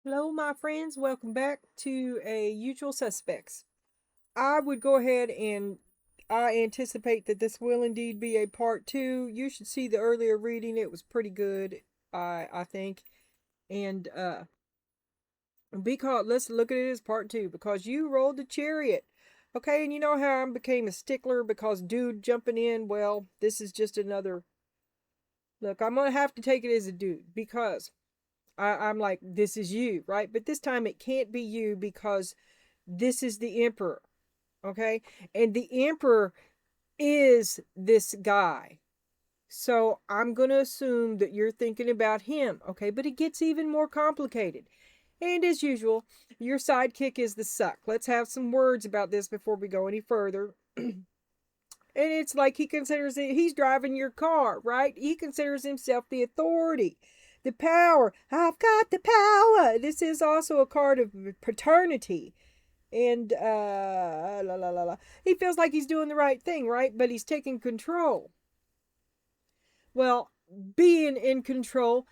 Hello, my friends. Welcome back to a Usual Suspects. I would go ahead and I anticipate that this will indeed be a part two. You should see the earlier reading; it was pretty good, I think. And because let's look at it as part two because you rolled the chariot, okay? And you know how I became a stickler because dude jumping in. Well, this is just another look. I'm gonna have to take it as a dude because I'm like, this is you, right? But this time it can't be you because this is the emperor, okay? And the emperor is this guy. So I'm going to assume that you're thinking about him, okay? But it gets even more complicated. And as usual, your sidekick is the suck. Let's have some words about this before we go any further. And it's like he considers it, he's driving your car, right? He considers himself the authority, the power. I've got the power. This is also a card of paternity. And la la la la. He feels like he's doing the right thing, right? But he's taking control. Well, being in control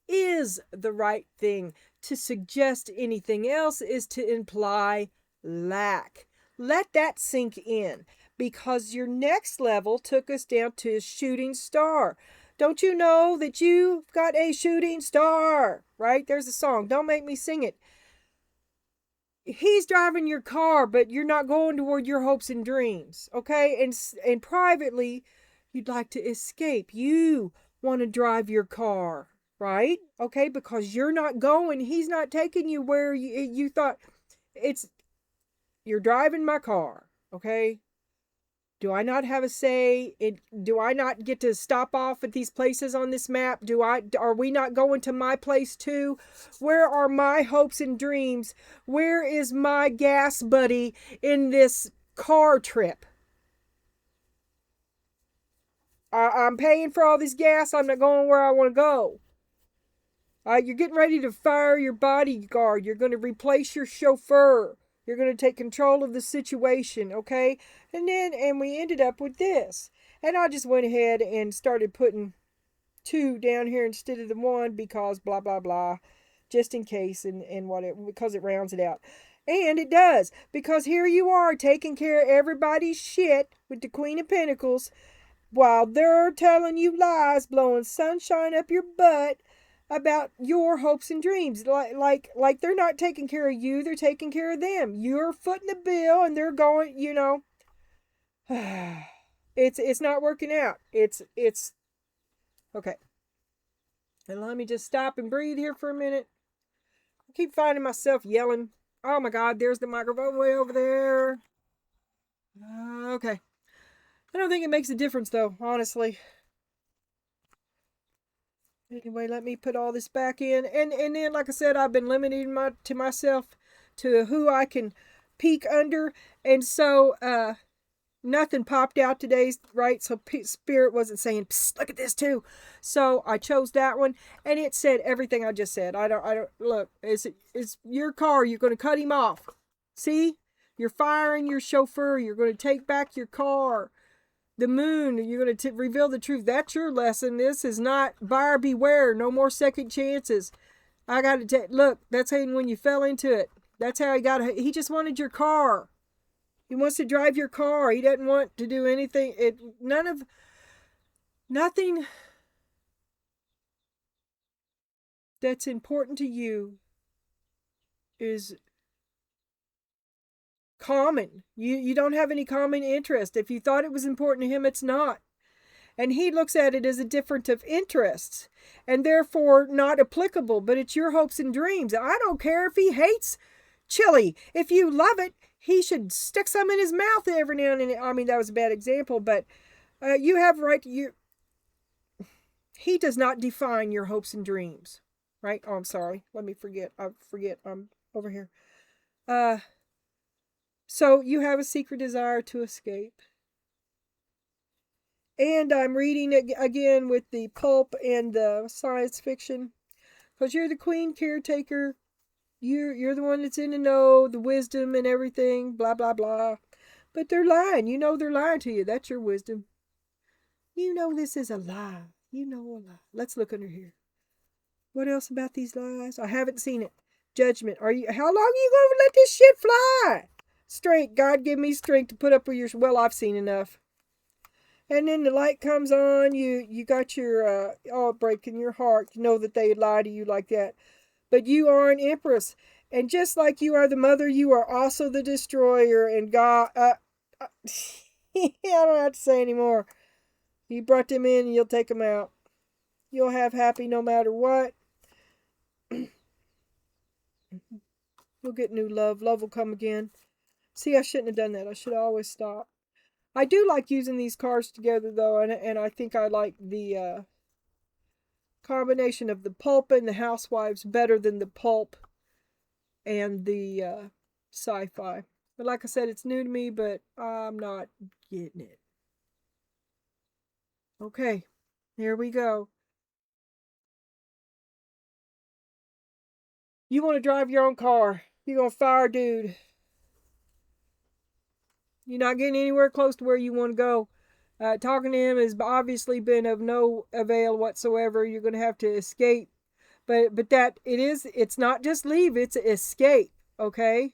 is the right thing. To suggest anything else is to imply lack. Let that sink in because your next level took us down to a shooting star. Don't you know that you've got a shooting star? Right? There's a song. Don't make me sing it. He's driving your car, but you're not going toward your hopes and dreams, okay? And privately, you'd like to escape. You want to drive your car, right? Okay, because you're not going. He's not taking you where you thought it's. You're driving my car, okay? Do I not have a say? Do I not get to stop off at these places on this map? Are we not going to my place too? Where are my hopes and dreams? Where is my gas buddy in this car trip? I'm paying for all this gas. I'm not going where I want to go. You're getting ready to fire your bodyguard. You're going to replace your chauffeur. You're going to take control of the situation, okay? And we ended up with this. And I just went ahead and started putting two down here instead of the one because blah blah blah, just in case and what it because it rounds it out. And it does, because here you are taking care of everybody's shit with the Queen of Pentacles while they're telling you lies, blowing sunshine up your butt about your hopes and dreams. Like they're not taking care of you, they're taking care of them. You're footing the bill and they're going, it's not working out. It's okay. And let me just stop and breathe here for a minute. I keep finding myself yelling. Oh my god, there's the microphone way over there. Okay. I don't think it makes a difference though, honestly. Anyway, let me put all this back in. And then like I said, I've been limiting myself to who I can peek under. And so nothing popped out today, right? So Spirit wasn't saying, psst, look at this too. So I chose that one, and it said everything I just said. I don't look. It's your car. You're going to cut him off. See, you're firing your chauffeur. You're going to take back your car. The moon. You're going to reveal the truth. That's your lesson. This is not buyer beware. No more second chances. I got to take. Look, that's when you fell into it. That's how he got. He just wanted your car. He wants to drive your car. He doesn't want to do anything. Nothing that's important to you is common. You don't have any common interest. If you thought it was important to him, it's not. And he looks at it as a difference of interests and therefore not applicable, but it's your hopes and dreams. I don't care if he hates chili. If you love it, he should stick some in his mouth every now and then. I mean, that was a bad example, but you have right to you. He does not define your hopes and dreams, right? Oh, I'm sorry. Let me forget. I forget. I'm over here. Uh, so you have a secret desire to escape. And I'm reading it again with the pulp and the science fiction. Because you're the queen caretaker. You're the one that's in the know, the wisdom and everything, blah, blah, blah. But they're lying. You know they're lying to you. That's your wisdom. You know this is a lie. You know a lie. Let's look under here. What else about these lies? I haven't seen it. Judgment. How long are you going to let this shit fly? Strength. God give me strength to put up with your, well, I've seen enough. And then the light comes on, you got your, breaking your heart to know that they lie to you like that. But you are an empress. And just like you are the mother, you are also the destroyer. And God, I don't have to say anymore. You brought them in and you'll take them out. You'll have happy no matter what. You'll get new love. Love will come again. See, I shouldn't have done that. I should have always stopped. I do like using these cards together, though, and I think I like the combination of the pulp and the housewives better than the pulp and the sci-fi. But like I said, it's new to me, but I'm not getting it. Okay, here we go. You want to drive your own car. You're going to fire a dude. You're not getting anywhere close to where you want to go. Talking to him has obviously been of no avail whatsoever. You're going to have to escape. But that it's not just leave, it's escape, okay?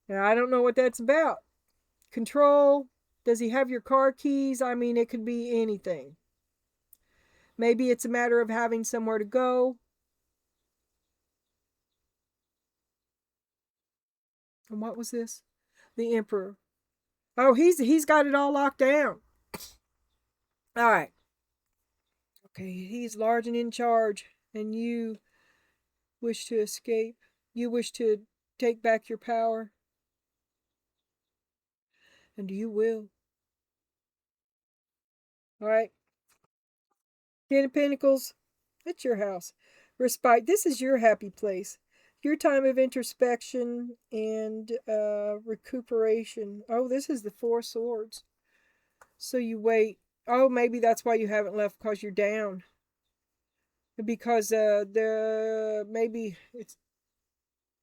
Now, I don't know what that's about. Control. Does he have your car keys? I mean, it could be anything. Maybe it's a matter of having somewhere to go. And what was this? The Emperor. Oh, he's got it all locked down. All right. Okay, he's large and in charge, and you wish to escape. You wish to take back your power. And you will. All right. Ten of Pentacles. It's your house. Respite. This is your happy place. Your time of introspection and recuperation. Oh, this is the Four of Swords. So you wait. Oh, maybe that's why you haven't left, because you're down. Because maybe it's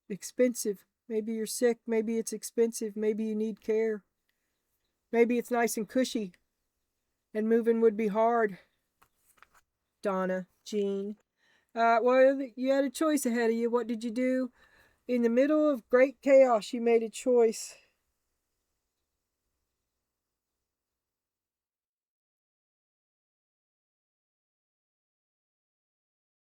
expensive. Maybe you're sick. Maybe it's expensive. Maybe you need care. Maybe it's nice and cushy. And moving would be hard. Donna, Jean. Well, you had a choice ahead of you. What did you do? In the middle of great chaos, you made a choice.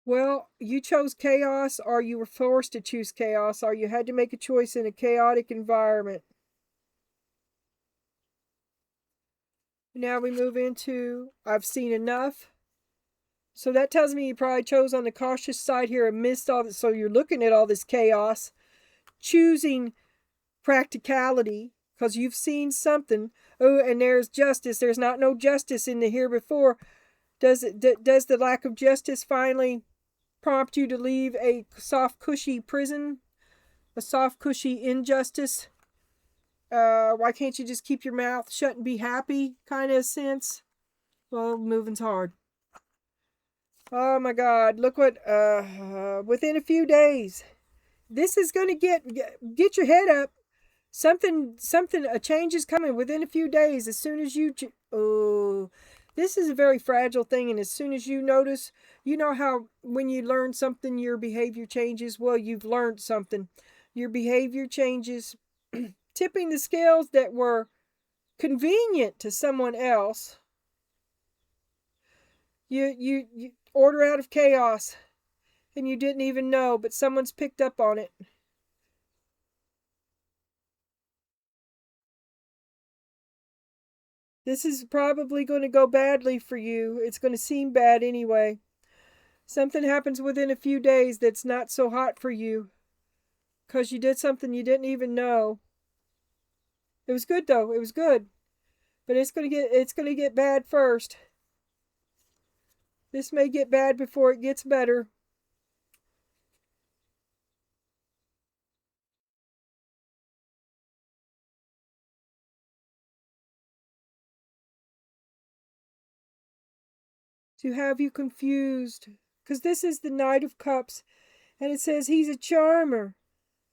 Well, you chose chaos, or you were forced to choose chaos, or you had to make a choice in a chaotic environment. Now we move into I've seen enough. So that tells me you probably chose on the cautious side here and missed all this. So you're looking at all this chaos, choosing practicality because you've seen something. Oh, and there's justice. There's not no justice in the here before. Does the lack of justice finally prompt you to leave a soft, cushy prison? A soft, cushy injustice? Why can't you just keep your mouth shut and be happy kind of sense? Well, moving's hard. Oh my God, look what, within a few days, this is going to get your head up. A change is coming within a few days. As soon as you, oh, this is a very fragile thing. And as soon as you notice, you know how when you learn something, your behavior changes. Well, you've learned something. Your behavior changes, tipping the scales that were convenient to someone else. You order out of chaos and you didn't even know, but someone's picked up on it. This is probably going to go badly for you. It's going to seem bad anyway. Something happens within a few days that's not so hot for you because you did something you didn't even know. It was good though. It was good. But it's going to get bad first. This may get bad before it gets better. To have you confused. Because this is the Knight of Cups. And it says he's a charmer.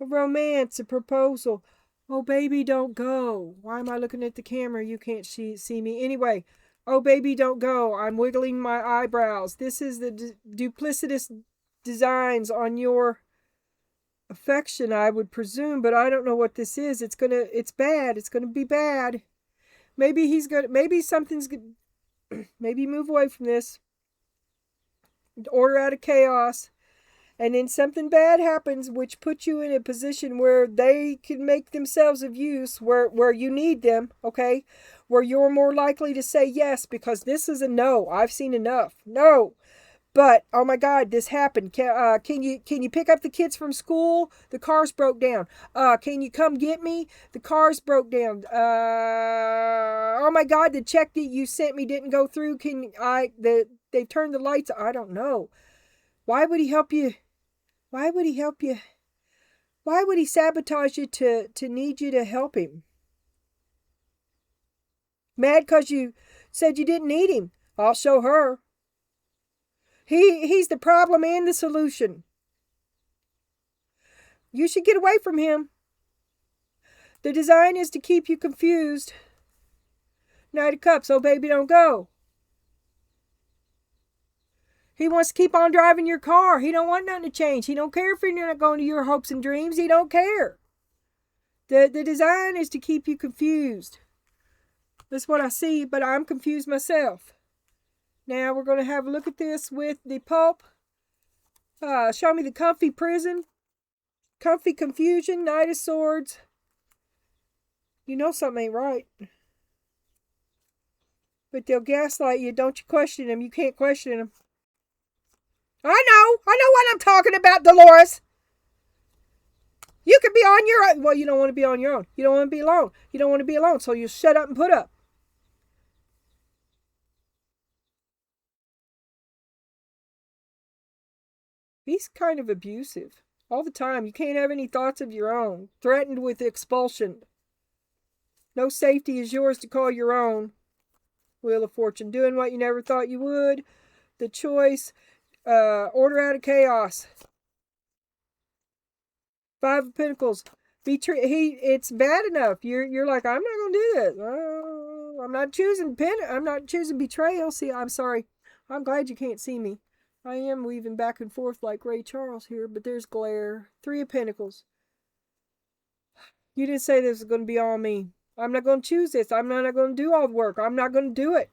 A romance. A proposal. Oh, baby, don't go. Why am I looking at the camera? You can't see me. Anyway. Oh, baby, don't go. I'm wiggling my eyebrows. This is the duplicitous designs on your affection, I would presume, but I don't know what this is. It's bad. It's gonna be bad. Maybe something's, maybe move away from this. Order out of chaos. And then something bad happens, which puts you in a position where they can make themselves of use, where you need them, okay? Where you're more likely to say yes, because this is a no. I've seen enough. No. But, oh my God, this happened. Can you pick up the kids from school? The car's broke down. Can you come get me? The car's broke down. Oh my God, the check that you sent me didn't go through. They've turned the lights. I don't know. Why would he help you? Why would he help you? Why would he sabotage you to need you to help him? Mad because you said you didn't need him. I'll show her. He's the problem and the solution. You should get away from him. The design is to keep you confused. Knight of Cups, oh baby, don't go. He wants to keep on driving your car. He don't want nothing to change. He don't care if you're not going to your hopes and dreams. He don't care. The design is to keep you confused. That's what I see, but I'm confused myself. Now we're going to have a look at this with the pulp. Show me the comfy prison. Comfy confusion. Knight of Swords. You know something ain't right. But they'll gaslight you. Don't you question them. You can't question them. I know what I'm talking about, Dolores. You could be on your own. Well, you don't want to be on your own. You don't want to be alone. You don't want to be alone, so you shut up and put up. He's kind of abusive. All the time. You can't have any thoughts of your own. Threatened with expulsion. No safety is yours to call your own. Wheel of Fortune. Doing what you never thought you would. The choice. Order out of chaos. Five of Pentacles. It's bad enough. You're like, I'm not gonna do this. I'm not choosing betrayal. See, I'm sorry. I'm glad you can't see me. I am weaving back and forth like Ray Charles here, but there's glare. Three of Pentacles. You didn't say this was gonna be all me. I'm not gonna choose this. I'm not gonna do all the work. I'm not gonna do it.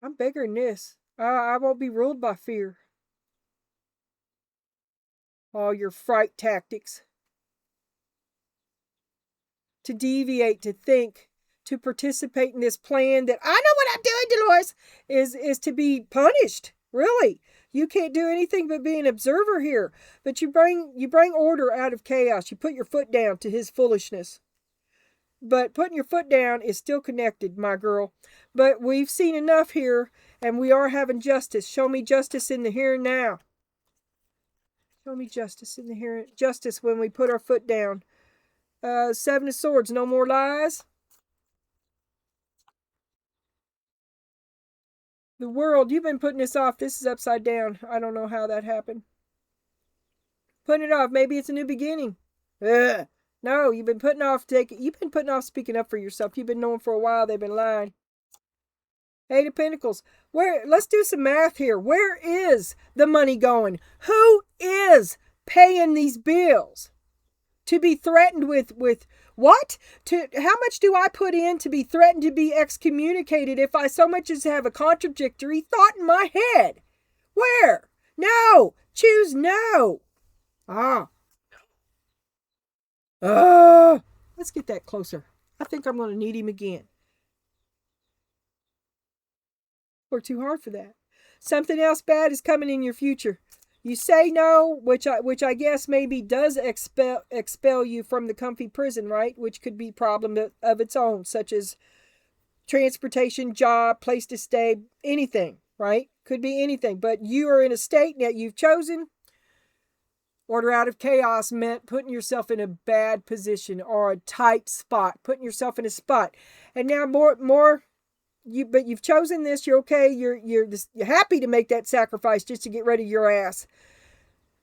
I'm bigger than this. I won't be ruled by fear. All your fright tactics. To deviate, to think, to participate in this plan that I know what I'm doing, Dolores, is to be punished. Really. You can't do anything but be an observer here. But you bring order out of chaos. You put your foot down to his foolishness. But putting your foot down is still connected, my girl. But we've seen enough here, and we are having justice. Show me justice in the here and now. Show me justice in the here. Justice when we put our foot down. Seven of Swords. No more lies. The World. You've been putting this off. This is upside down. I don't know how that happened. Putting it off. Maybe it's a new beginning. Ugh. No, you've been putting off speaking up for yourself. You've been knowing for a while they've been lying. Eight of Pentacles. Let's do some math here. Where is the money going? Who is paying these bills? To be threatened with what? How much do I put in to be threatened to be excommunicated if I so much as have a contradictory thought in my head? Where? No. Choose no. Let's get that closer. I think I'm going to need him again. We're too hard for that. Something else bad is coming in your future. You say no, which I guess maybe does expel you from the comfy prison, right? Which could be a problem of its own, such as transportation, job, place to stay, anything, right? Could be anything. But you are in a state that you've chosen. Order out of chaos meant putting yourself in a bad position or a tight spot, putting yourself in a spot. And now but you've chosen this. You're okay. You're happy to make that sacrifice just to get rid of your ass.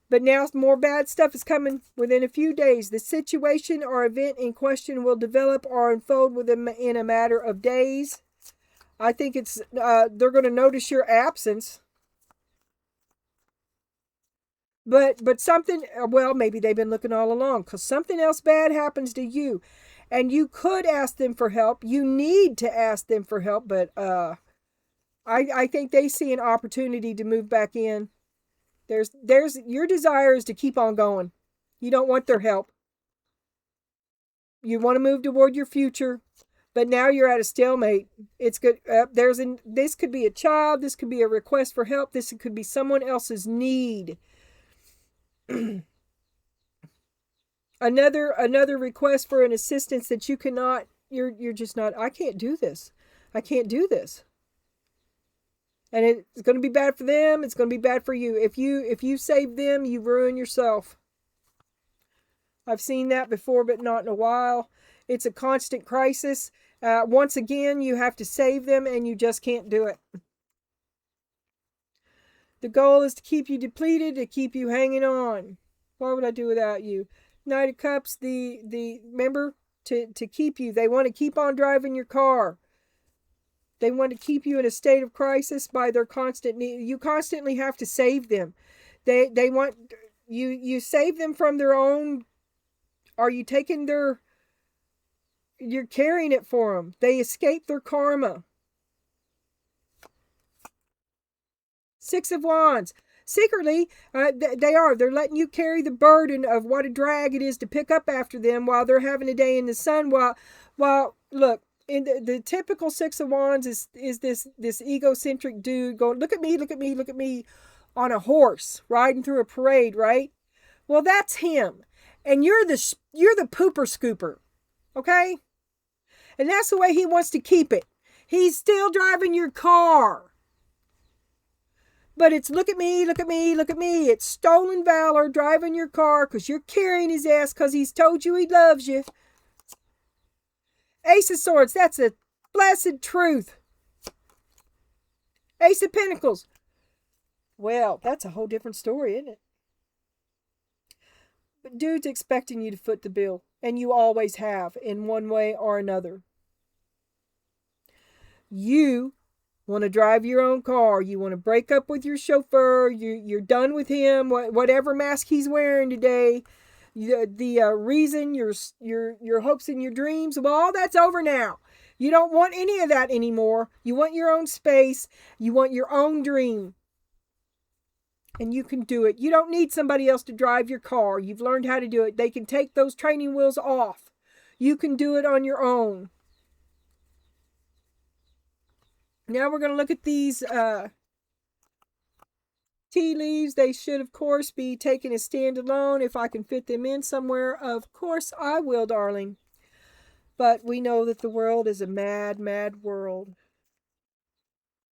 But now more bad stuff is coming within a few days. The situation or event in question will develop or unfold in a matter of days. I think it's they're going to notice your absence. But something, well, maybe they've been looking all along, because something else bad happens to you. And you could ask them for help. You need to ask them for help, but I think they see an opportunity to move back in. There's your desire is to keep on going. You don't want their help. You want to move toward your future, but now you're at a stalemate. It's good. This could be a child. This could be a request for help. This could be someone else's need. Another request for an assistance that you cannot. You're just not. I can't do this. I can't do this. And it's going to be bad for them. It's going to be bad for you. If you save them, you ruin yourself. I've seen that before, but not in a while. It's a constant crisis. Once again, you have to save them, and you just can't do it. The goal is to keep you depleted, to keep you hanging on. What would I do without you? Knight of Cups, remember, to keep you. They want to keep on driving your car. They want to keep you in a state of crisis by their constant need. You constantly have to save them. They want you save them from their own. Are you taking their? You're carrying it for them. They escape their karma. Six of Wands. Secretly, they're letting you carry the burden of what a drag it is to pick up after them while they're having a day in the sun. While look. In the typical Six of Wands is this egocentric dude going, look at me on a horse riding through a parade, right? Well, that's him, and you're the pooper scooper, okay? And that's the way he wants to keep it. He's still driving your car, but it's look at me. It's stolen valor driving your car because you're carrying his ass because he's told you he loves you. Ace of Swords, that's a blessed truth. Ace of Pentacles. Well, that's a whole different story, isn't it? But dude's expecting you to foot the bill, and you always have, in one way or another. You want to drive your own car. You want to break up with your chauffeur. You're done with him, whatever mask he's wearing today. The reason, your hopes and your dreams, well, all that's over now. You don't want any of that anymore. You want your own space. You want your own dream. And you can do it. You don't need somebody else to drive your car. You've learned how to do it. They can take those training wheels off. You can do it on your own. Now we're going to look at these tea leaves. They should, of course, be taken as standalone. If I can fit them in somewhere, of course I will, darling. But we know that the world is a mad, mad world.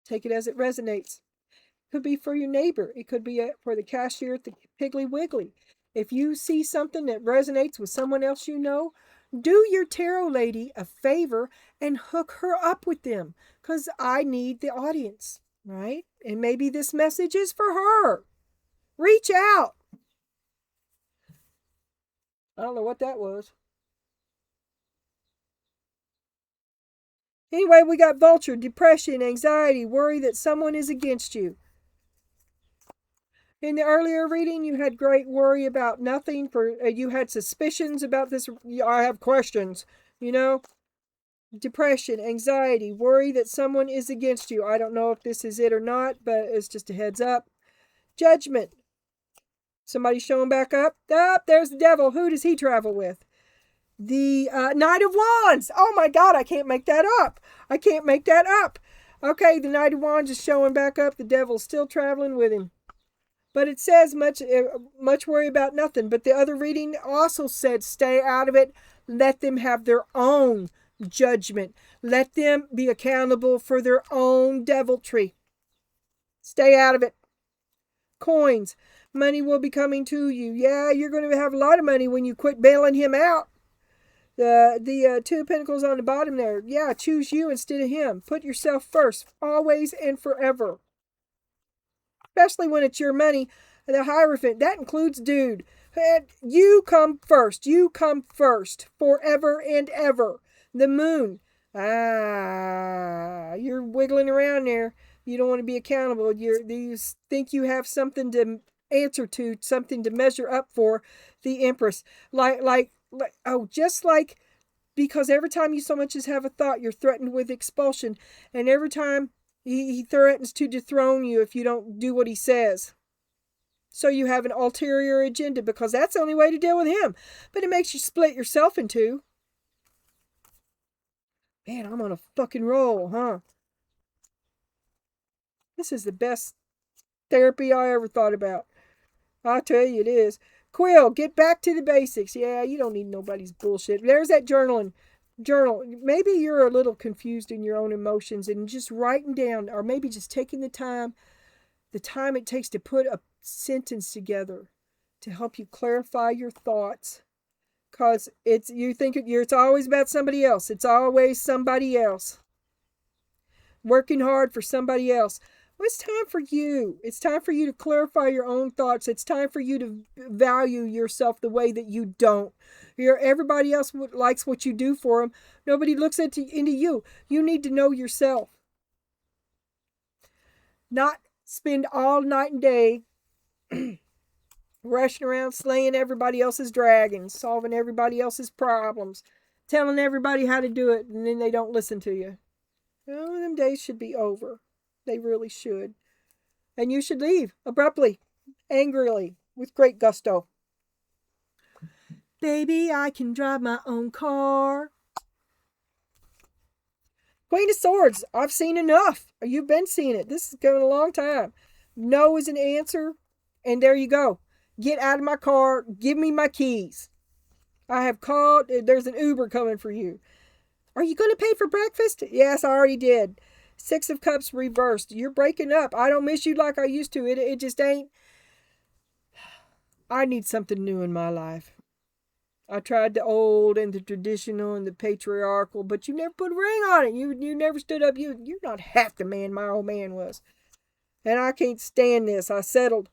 Take it as it resonates. It could be for your neighbor. It could be for the cashier at the Piggly Wiggly. If you see something that resonates with someone else you know, do your tarot lady a favor and hook her up with them, because I need the audience. Right? And maybe this message is for her. Reach out. I don't know what that was. Anyway, we got Vulture, depression, anxiety, worry that someone is against you. In the earlier reading, you had great worry about nothing. You had suspicions about this. I have questions, Depression, anxiety, worry that someone is against you. I don't know if this is it or not, but it's just a heads up. Judgment. Somebody showing back up. There's the devil. Who does he travel with? The Knight of Wands. Oh my God, I can't make that up. Okay, the Knight of Wands is showing back up. The devil's still traveling with him. But it says much worry about nothing. But the other reading also said stay out of it. Let them have their own judgment. Let them be accountable for their own deviltry. Stay out of it. Coins. Money will be coming to you. Yeah, you're going to have a lot of money when you quit bailing him out. The Two of Pentacles on the bottom there. Yeah, choose you instead of him. Put yourself first. Always and forever. Especially when it's your money. The Hierophant. That includes dude. You come first. You come first. Forever and ever. The Moon. you're wiggling around there. You don't want to be accountable. You think you have something to answer to, something to measure up for the Empress. Just like, because every time you so much as have a thought, you're threatened with expulsion. And every time he threatens to dethrone you if you don't do what he says. So you have an ulterior agenda, because that's the only way to deal with him. But it makes you split yourself in two. Man, I'm on a fucking roll, huh? This is the best therapy I ever thought about. I'll tell you it is. Quill, get back to the basics. Yeah, you don't need nobody's bullshit. There's that journaling. Journal. Maybe you're a little confused in your own emotions, and just writing down, or maybe just taking the time it takes to put a sentence together to help you clarify your thoughts. Because it's always about somebody else. It's always somebody else. Working hard for somebody else. Well, it's time for you. It's time for you to clarify your own thoughts. It's time for you to value yourself the way that you don't. Everybody else likes what you do for them. Nobody looks into you. You need to know yourself. Not spend all night and day rushing around slaying everybody else's dragons, solving everybody else's problems, telling everybody how to do it, and then they don't listen to you. Well, them days should be over. They really should. And you should leave abruptly, angrily, with great gusto. Baby, I can drive my own car. Queen of Swords, I've seen enough. You've been seeing it. This is going a long time. No is an answer, and there you go. Get out of my car. Give me my keys. I have called. There's an Uber coming for you. Are you going to pay for breakfast? Yes, I already did. 6 of Cups reversed. You're breaking up. I don't miss you like I used to. It just ain't. I need something new in my life. I tried the old and the traditional and the patriarchal, but you never put a ring on it. You never stood up. You're not half the man my old man was. And I can't stand this. I settled.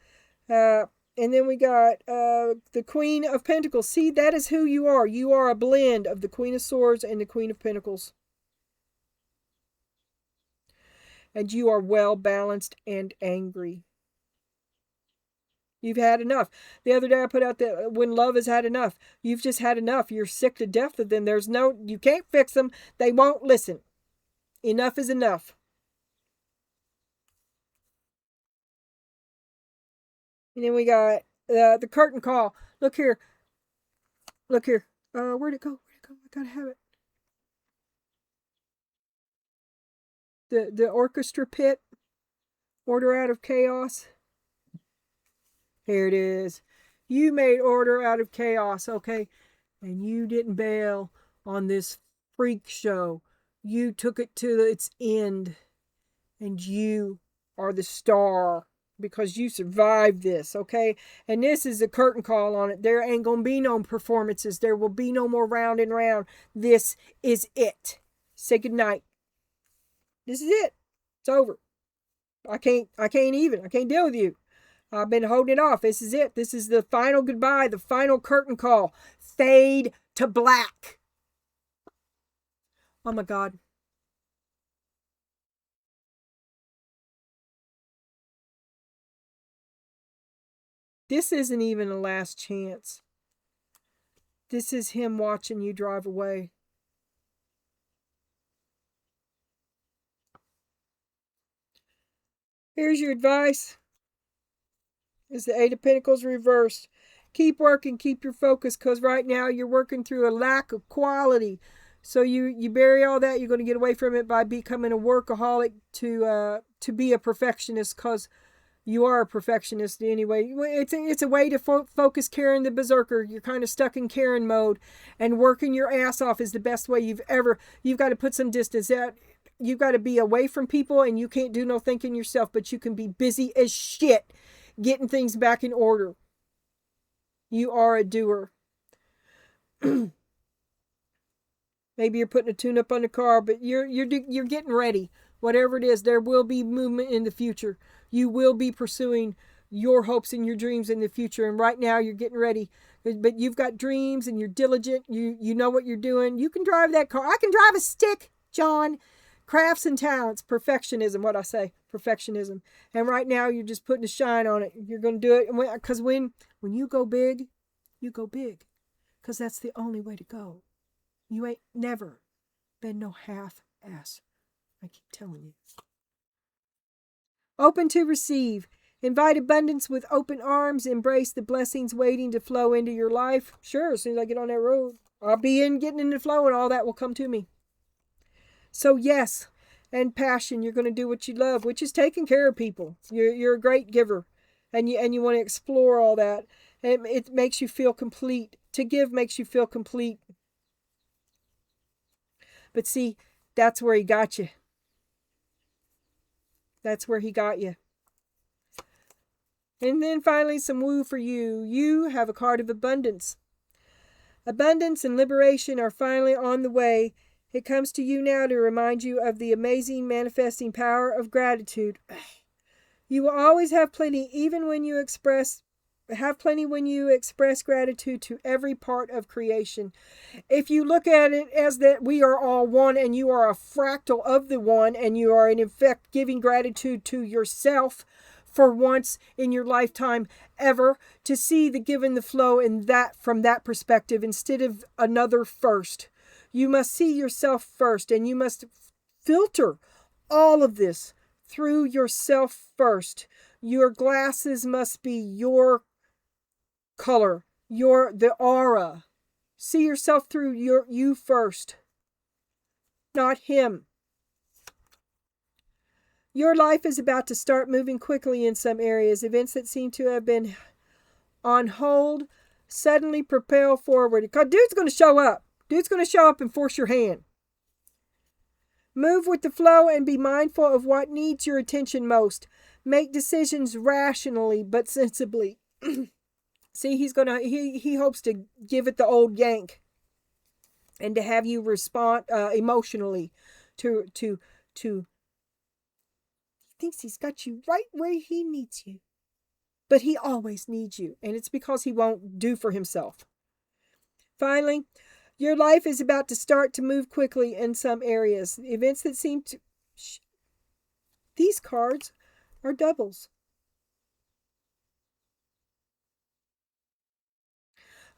And then we got the Queen of Pentacles. See, that is who you are. You are a blend of the Queen of Swords and the Queen of Pentacles. And you are well balanced and angry. You've had enough. The other day I put out that when love has had enough. You've just had enough. You're sick to death of them. You can't fix them. They won't listen. Enough is enough. And then we got the curtain call. Look here. Look here. Where'd it go? I gotta have it. The orchestra pit. Order out of chaos. Here it is. You made order out of chaos, okay? And you didn't bail on this freak show. You took it to its end. And you are the star. Because you survived this, okay? And this is a curtain call on it. There ain't gonna be no performances. There will be no more round and round. This is it. Say goodnight. This is it. It's over. I can't deal with you. I've been holding it off. This is it. This is the final goodbye, the final curtain call. Fade to black. Oh my God. This isn't even a last chance. This is him watching you drive away. Here's your advice. Is the Eight of Pentacles reversed. Keep working, keep your focus, because right now you're working through a lack of quality. So you bury all that. You're going to get away from it by becoming a workaholic to be a perfectionist, because you are a perfectionist anyway. It's a way to focus Karen the Berserker. You're kind of stuck in Karen mode, and working your ass off is the best way you've got to put some distance out. You've got to be away from people, and you can't do no thinking yourself, but you can be busy as shit getting things back in order. You are a doer. Maybe you're putting a tune-up on the car, but you're getting ready. Whatever it is, there will be movement in the future. You will be pursuing your hopes and your dreams in the future. And right now you're getting ready. But you've got dreams and you're diligent. You know what you're doing. You can drive that car. I can drive a stick, John. Crafts and talents, perfectionism, what I say, perfectionism. And right now you're just putting a shine on it. You're going to do it. Because when you go big, you go big. Because that's the only way to go. You ain't never been no half-ass. I keep telling you. Open to receive. Invite abundance with open arms. Embrace the blessings waiting to flow into your life. Sure, as soon as I get on that road, I'll be getting in the flow, and all that will come to me. So yes, and passion. You're going to do what you love, which is taking care of people. You're a great giver, and you want to explore all that. And it makes you feel complete. To give makes you feel complete. But see, that's where he got you. That's where he got you. And then finally, some woo for you. You have a card of abundance. Abundance and liberation are finally on the way. It comes to you now to remind you of the amazing manifesting power of gratitude. You will always have plenty, even when you express gratitude to every part of creation. If you look at it as that we are all one and you are a fractal of the one, and you are in effect giving gratitude to yourself for once in your lifetime ever, to see the give and the flow in that from that perspective instead of another first. You must see yourself first, and you must filter all of this through yourself first. Your glasses must be your color, the aura. See yourself through you first, not him. Your life is about to start moving quickly in some areas. Events that seem to have been on hold suddenly propel forward. Because dude's going to show up. Dude's going to show up and force your hand. Move with the flow and be mindful of what needs your attention most. Make decisions rationally but sensibly. See, he hopes to give it the old yank, and to have you respond emotionally to he thinks he's got you right where he needs you. But he always needs you, and it's because he won't do for himself. Finally, your life is about to start to move quickly in some areas. Events that seem to... These cards are doubles.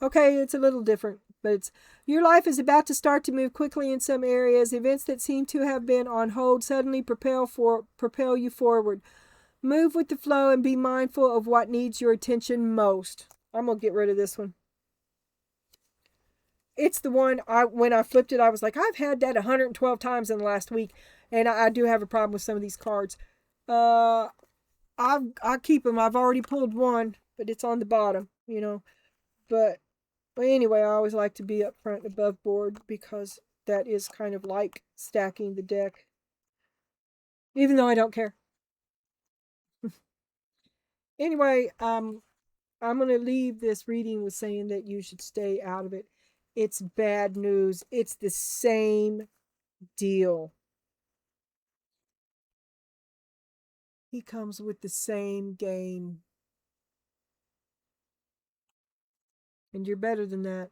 Okay, it's a little different, but it's your life is about to start to move quickly in some areas. Events that seem to have been on hold suddenly propel you forward. Move with the flow and be mindful of what needs your attention most. I'm going to get rid of this one. It's the one when I flipped it, I was like, I've had that 112 times in the last week, and I do have a problem with some of these cards. I keep them. I've already pulled one, but it's on the bottom, But anyway, I always like to be up front and above board, because that is kind of like stacking the deck, even though I don't care. Anyway, I'm going to leave this reading with saying that you should stay out of it. It's bad news. It's the same deal. He comes with the same game. And you're better than that.